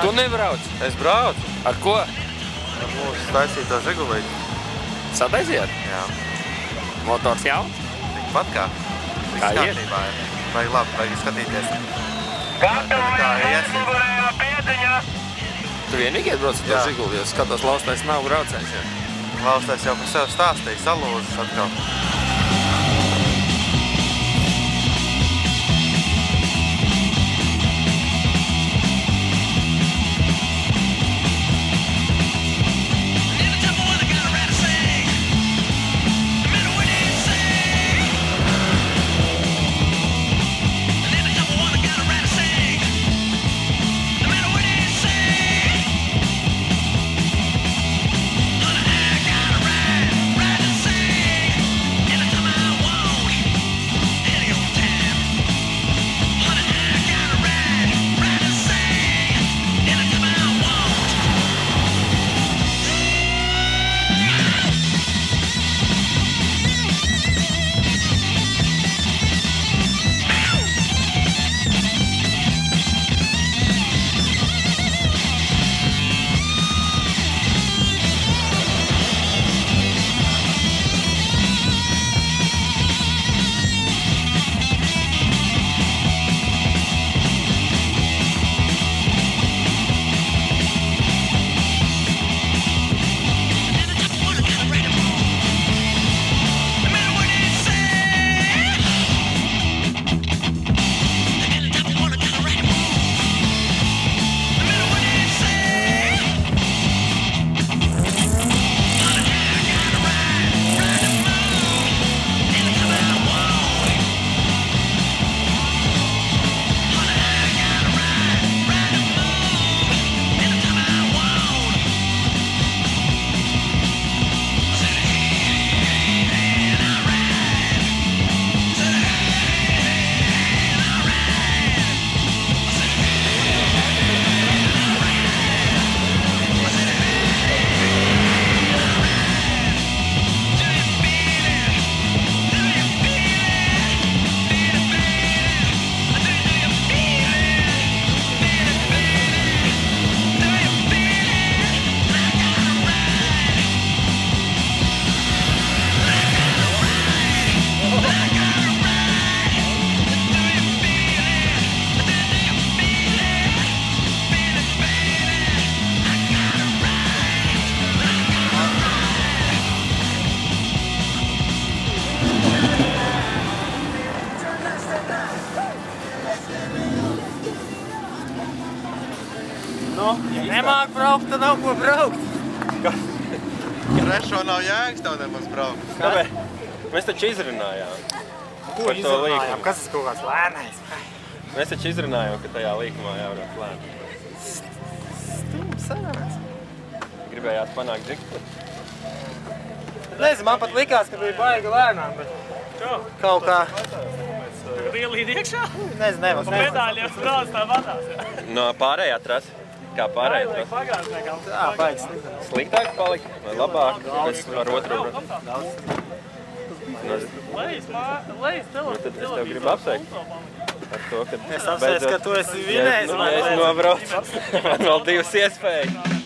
Tu nebrauc? Es braucu. Ar ko? Ar mūsu taisīto Žigulīti. Sataisiet? Jā. Motors jauns? Tikpat kā. Kā iet? Kārtībā ir. Vajag labi, vajag skatīties. Gatavojam mugurējā pietiņa. Tu vienīgi iebrauc ar to Žiguli, jo skatos, Laustais nav braucējs. Laustais jau par sev stāstīja, salūzas atkal. Nu, ja nemāk braukt, tad nav ko braukt. Trešo nav jēgas tev nemaz braukt. Kāpēc? Mēs taču izrunājām. Ko izrunājām? Kas tas kaut kāds lēnais? Mēs taču izrunājām, ka tajā līkumā jābrauc lēni. Stums sanāks. Gribējāt panākt džiktu? Nezinu, man pat likās, ka bija baigi lēnām, bet kaut kā... Tagad ielīd iekšā? Nezinu, nevas. Pa pedāļiem brauc tā vadās. No pārējā atrast? Kā pārējā atrast? Pagājuši nekā. Tā, baigi sliktāk. Sliktāk palika? Vai labāk? Pēc ar otru brauc? Lejas telefonu. Tad es tev gribu apsveikt. Ar to, ka... Es apsveicu, ka tu esi vinējis. Ja es nobraucu, man vēl divas iespējas.